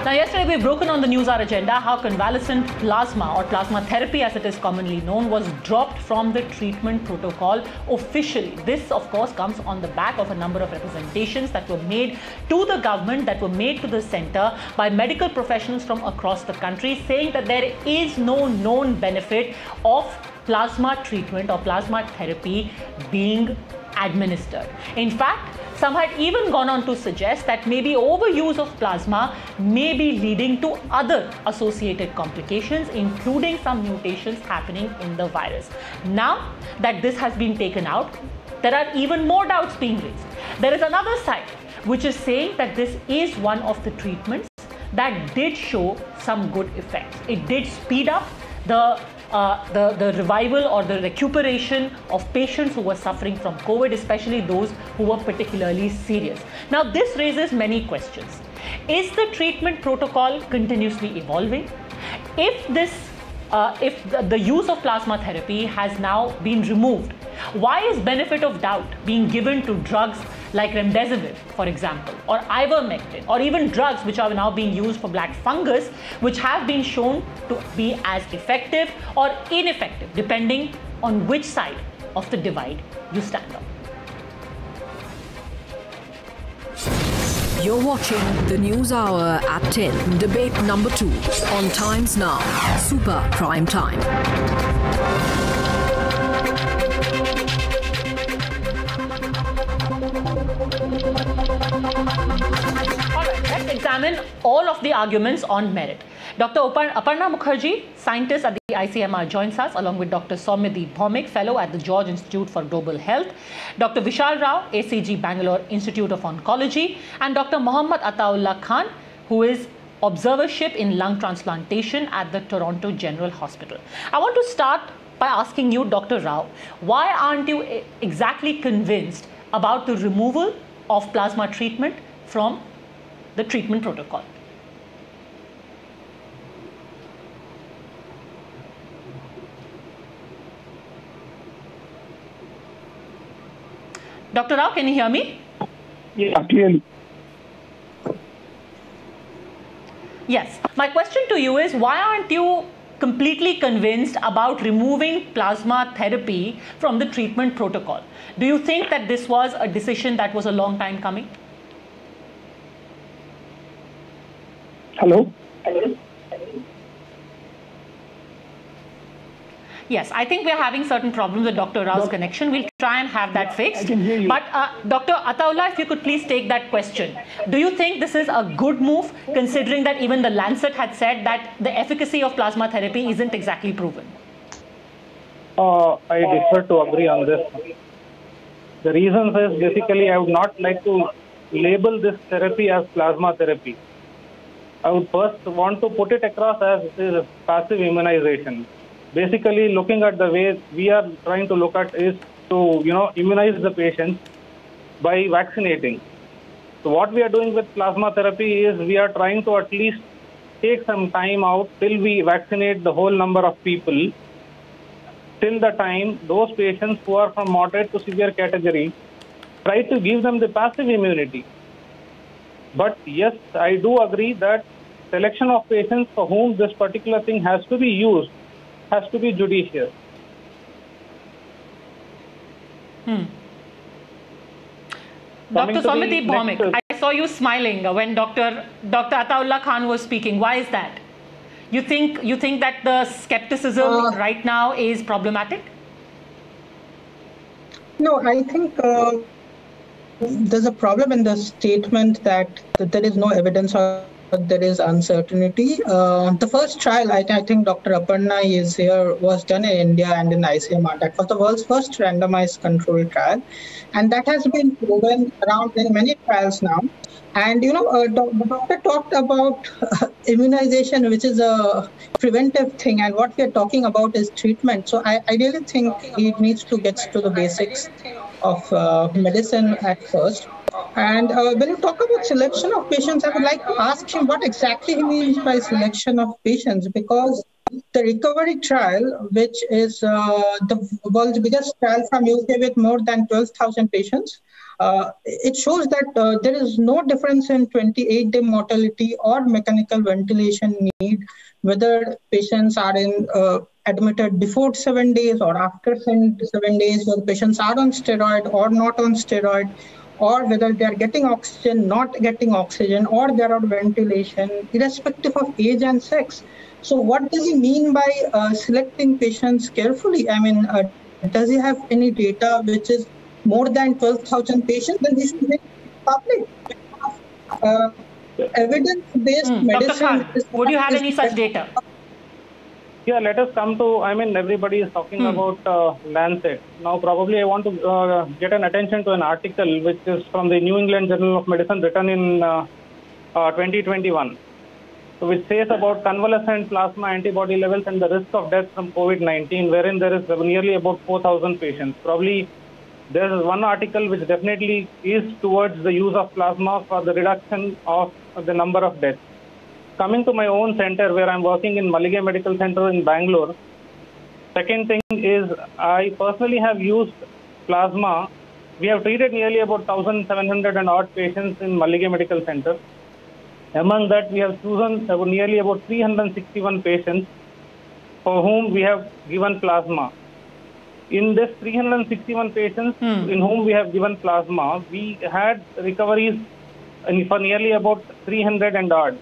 Now, yesterday we've broken on the News Hour agenda how convalescent plasma, or plasma therapy as it is commonly known, was dropped from the treatment protocol officially. This, of course, comes on the back of a number of representations that were made to the government, that were made to the centre by medical professionals from across the country, saying that there is no known benefit of plasma treatment or plasma therapy being administered. In fact, some had even gone on to suggest that maybe overuse of plasma may be leading to other associated complications, including some mutations happening in the virus. Now that this has been taken out, there are even more doubts being raised. There is another side which is saying that this is one of the treatments that did show some good effects. It did speed up the revival or the recuperation of patients who were suffering from COVID, especially those who were particularly serious. Now, this raises many questions. Is the treatment protocol continuously evolving? If the use of plasma therapy has now been removed, why is benefit of doubt being given to drugs like remdesivir, for example, or ivermectin, or even drugs which are now being used for black fungus, which have been shown to be as effective or ineffective, depending on which side of the divide you stand on? You're watching the News Hour at 10, debate number 2 on Times Now, Super Prime Time. Let's examine all of the arguments on merit. Dr. Aparna Mukherjee, scientist at the ICMR, joins us along with Dr. Soumyadeep Bhaumik, fellow at the George Institute for Global Health, Dr. Vishal Rao, ACG Bangalore Institute of Oncology, and Dr. Mohammad Ataullah Khan, who is observership in lung transplantation at the Toronto General Hospital. I want to start by asking you, Dr. Rao, why aren't you exactly convinced about the removal of plasma treatment from the treatment protocol? Dr. Rao, can you hear me? Yeah, clearly. Yes. My question to you is, why aren't you completely convinced about removing plasma therapy from the treatment protocol? Do you think that this was a decision that was a long time coming? Hello? Yes, I think we are having certain problems with Dr. Rao's connection. We'll try and have that fixed. I can hear you. But Dr. Ataullah, if you could please take that question. Do you think this is a good move, considering that even the Lancet had said that the efficacy of plasma therapy isn't exactly proven? I differ to agree on this. The reason is basically I would not like to label this therapy as plasma therapy. I would first want to put it across as it is a passive immunization. Basically, looking at the way we are trying to look at is to, immunize the patients by vaccinating. So what we are doing with plasma therapy is we are trying to at least take some time out till we vaccinate the whole number of people. Till the time those patients who are from moderate to severe category, try to give them the passive immunity. But yes, I do agree that selection of patients for whom this particular thing has to be used has to be judicious. Dr. Soumyadeep Bhaumik, I saw you smiling when Dr. Ataullah Khan was speaking. Why is that? You think that the skepticism right now is problematic? No, I think there's a problem in the statement that there is no evidence or there is uncertainty. The first trial, I think Dr. Aparna is here, was done in India and in ICMR. That was the world's first randomized control trial. And that has been proven around in many trials now. And, the doctor talked about immunization, which is a preventive thing. And what we are talking about is treatment. So I really think he needs to get to the basics of medicine at first. And when you talk about selection of patients, I would like to ask him what exactly he means by selection of patients, because the recovery trial, which is the world's biggest trial from UK with more than 12,000 patients, it shows that there is no difference in 28-day mortality or mechanical ventilation need, whether patients are admitted before 7 days or after 7 days, whether patients are on steroid or not on steroid, or whether they are getting oxygen, not getting oxygen, or they are on ventilation, irrespective of age and sex. So what does he mean by selecting patients carefully? I mean, does he have any data which is more than 12,000 patients? Then he should make it public. Evidence-based medicine. Dr. Khan, would you have any such data? Yeah, let us come to, everybody is talking about Lancet. Now, probably I want to get an attention to an article which is from the New England Journal of Medicine written in 2021, which says about convalescent plasma antibody levels and the risk of death from COVID-19, wherein there is nearly about 4,000 patients. Probably there is one article which definitely is towards the use of plasma for the reduction of the number of deaths. Coming to my own center where I'm working in Malige Medical Center in Bangalore, second thing is I personally have used plasma. We have treated nearly about 1,700 and odd patients in Malige Medical Center. Among that, we have chosen nearly about 361 patients for whom we have given plasma. In this 361 patients in whom we have given plasma, we had recoveries for nearly about 300 and odd.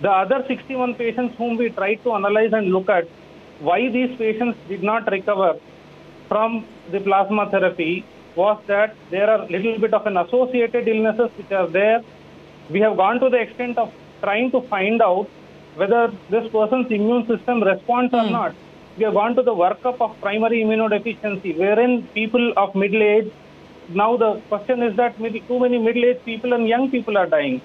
The other 61 patients whom we tried to analyze and look at why these patients did not recover from the plasma therapy was that there are little bit of an associated illnesses which are there. We have gone to the extent of trying to find out whether this person's immune system responds or not. We have gone to the workup of primary immunodeficiency, wherein people of middle age, now the question is that maybe too many middle-aged people and young people are dying.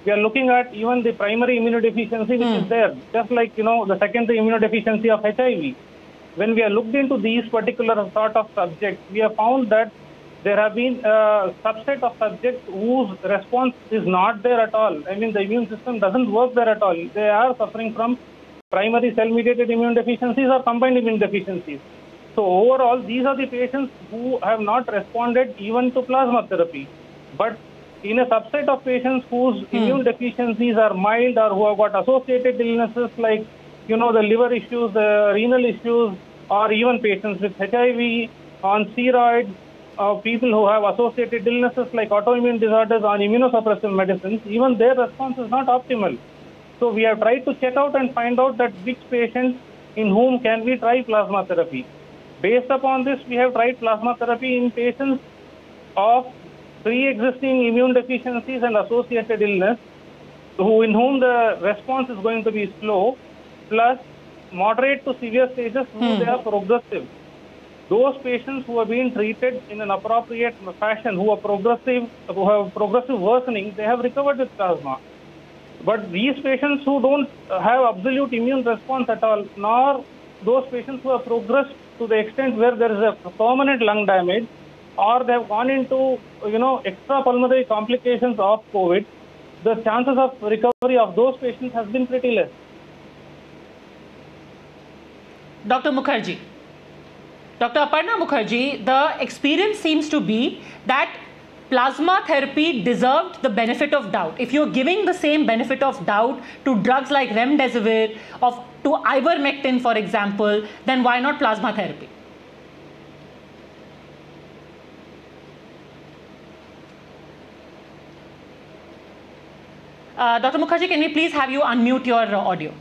We are looking at even the primary immunodeficiency which is there, just like, the secondary immunodeficiency of HIV. When we are looked into these particular sort of subjects, we have found that there have been a subset of subjects whose response is not there at all. I mean, the immune system doesn't work there at all. They are suffering from primary cell-mediated immune deficiencies or combined immune deficiencies. So overall, these are the patients who have not responded even to plasma therapy. But in a subset of patients whose immune deficiencies are mild or who have got associated illnesses like, the liver issues, the renal issues, or even patients with HIV on steroids, people who have associated illnesses like autoimmune disorders on immunosuppressive medicines, even their response is not optimal. So we have tried to check out and find out that which patients in whom can we try plasma therapy. Based upon this, we have tried plasma therapy in patients of pre-existing immune deficiencies and associated illness, in whom the response is going to be slow, plus moderate to severe stages who they are progressive. Those patients who are being treated in an appropriate fashion, who have progressive worsening, they have recovered with plasma. But these patients who don't have absolute immune response at all, nor those patients who have progressed to the extent where there is a permanent lung damage, or they have gone into, extrapulmonary complications of COVID, the chances of recovery of those patients has been pretty less. Dr. Mukherjee, Dr. Aparna Mukherjee, the experience seems to be that plasma therapy deserved the benefit of doubt. If you're giving the same benefit of doubt to drugs like remdesivir, to ivermectin, for example, then why not plasma therapy? Dr. Mukherjee, can we please have you unmute your audio?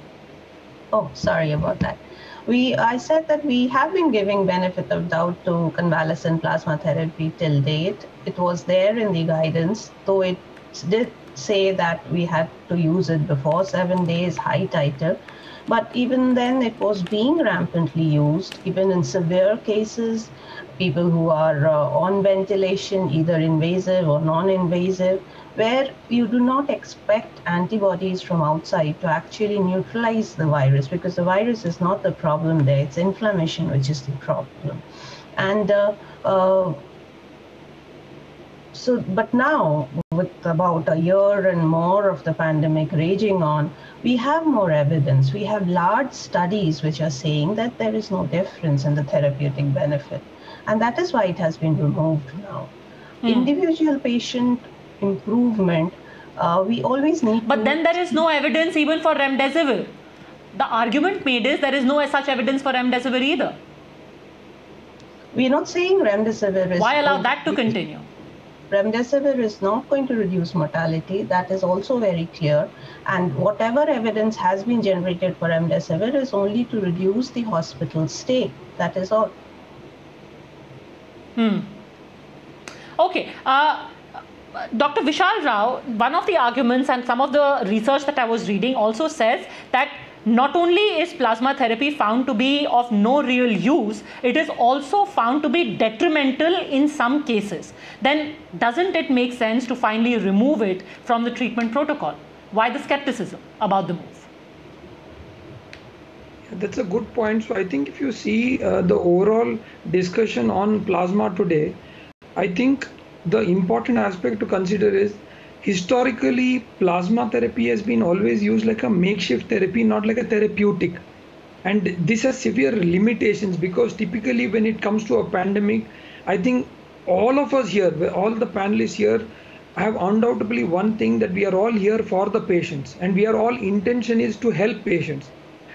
Oh, sorry about that. I said that we have been giving benefit of doubt to convalescent plasma therapy till date. It was there in the guidance, though it did say that we had to use it before 7 days, high titer. But even then, it was being rampantly used, even in severe cases, people who are on ventilation, either invasive or non-invasive, where you do not expect antibodies from outside to actually neutralize the virus, because the virus is not the problem there, it's inflammation which is the problem. And but now, with about a year and more of the pandemic raging on, we have more evidence. We have large studies which are saying that there is no difference in the therapeutic benefit. And that is why it has been removed now. individual patient improvement, we always need But then there is no evidence even for remdesivir. The argument made is there is no such evidence for remdesivir either. We are not saying remdesivir is... Why allow that to continue? Remdesivir is not going to reduce mortality. That is also very clear. And whatever evidence has been generated for remdesivir is only to reduce the hospital stay. That is all. Okay. Dr. Vishal Rao, one of the arguments and some of the research that I was reading also says that not only is plasma therapy found to be of no real use, it is also found to be detrimental in some cases. Then doesn't it make sense to finally remove it from the treatment protocol? Why the skepticism about the move? That's a good point. So I think if you see the overall discussion on plasma today, I think the important aspect to consider is historically plasma therapy has been always used like a makeshift therapy, not like a therapeutic. And this has severe limitations because typically when it comes to a pandemic, I think all of us here, all the panelists here have undoubtedly one thing, that we are all here for the patients and we are all intention is to help patients,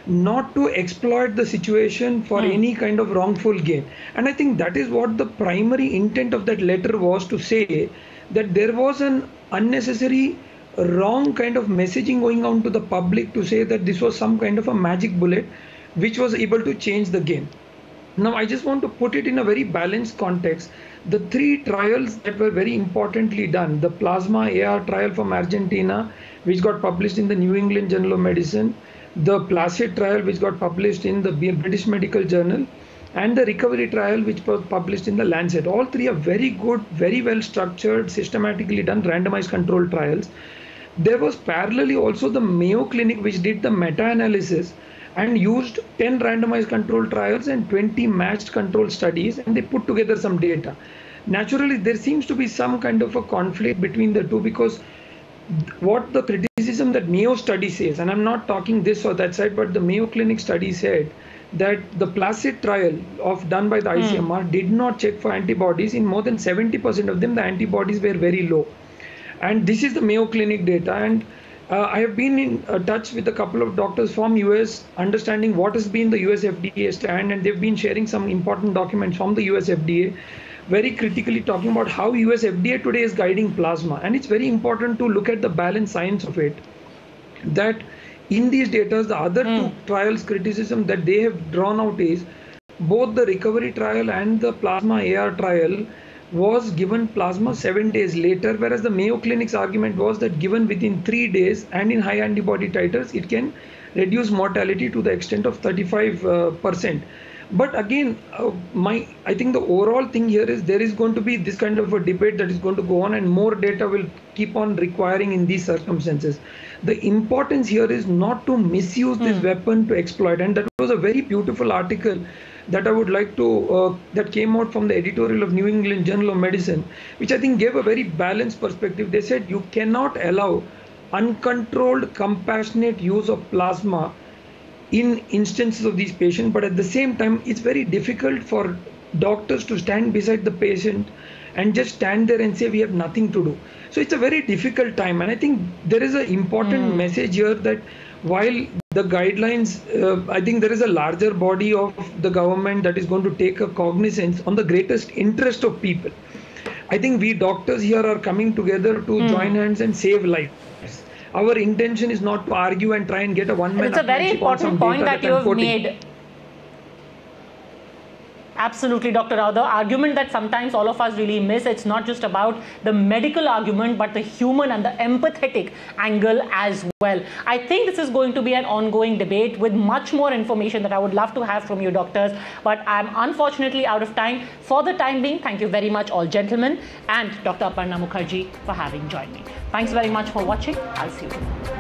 not to exploit the situation for any kind of wrongful gain. And I think that is what the primary intent of that letter was, to say that there was an unnecessary wrong kind of messaging going on to the public to say that this was some kind of a magic bullet which was able to change the game. Now I just want to put it in a very balanced context. The three trials that were very importantly done, the plasma AR trial from Argentina, which got published in the New England Journal of Medicine, the PLACID trial, which got published in the British Medical Journal, and the recovery trial, which was published in the Lancet. All three are very good, very well structured, systematically done randomized controlled trials. There was parallelly also the Mayo Clinic, which did the meta-analysis and used 10 randomized controlled trials and 20 matched control studies, and they put together some data. Naturally, there seems to be some kind of a conflict between the two, because what the criticism that Mayo study says, and I'm not talking this or that side, but the Mayo Clinic study said that the PLACID trial done by the ICMR did not check for antibodies. In more than 70% of them, the antibodies were very low. And this is the Mayo Clinic data. And I have been in touch with a couple of doctors from US, understanding what has been the US FDA stand, and they've been sharing some important documents from the US FDA, very critically talking about how US FDA today is guiding plasma. And it's very important to look at the balanced science of it, that in these data, the other two trials criticism that they have drawn out is both the recovery trial and the plasma AR trial was given plasma 7 days later, whereas the Mayo Clinic's argument was that given within 3 days and in high antibody titers, it can reduce mortality to the extent of 35%. But again, I think the overall thing here is there is going to be this kind of a debate that is going to go on, and more data will keep on requiring in these circumstances. The importance here is not to misuse this weapon to exploit. And that was a very beautiful article that I would like to, that came out from the editorial of New England Journal of Medicine, which I think gave a very balanced perspective. They said you cannot allow uncontrolled compassionate use of plasma in instances of these patients, but at the same time, it's very difficult for doctors to stand beside the patient and just stand there and say we have nothing to do. So it's a very difficult time, and I think there is an important message here that while the guidelines, I think there is a larger body of the government that is going to take a cognizance on the greatest interest of people. I think we doctors here are coming together to join hands and save lives. Our intention is not to argue and try and get a one-man. It's a very important point that you have made. Absolutely, Dr. Rao. The argument that sometimes all of us really miss, it's not just about the medical argument, but the human and the empathetic angle as well. I think this is going to be an ongoing debate with much more information that I would love to have from you, doctors. But I'm unfortunately out of time. For the time being, thank you very much, all gentlemen, and Dr. Aparna Mukherjee for having joined me. Thanks very much for watching. I'll see you tomorrow.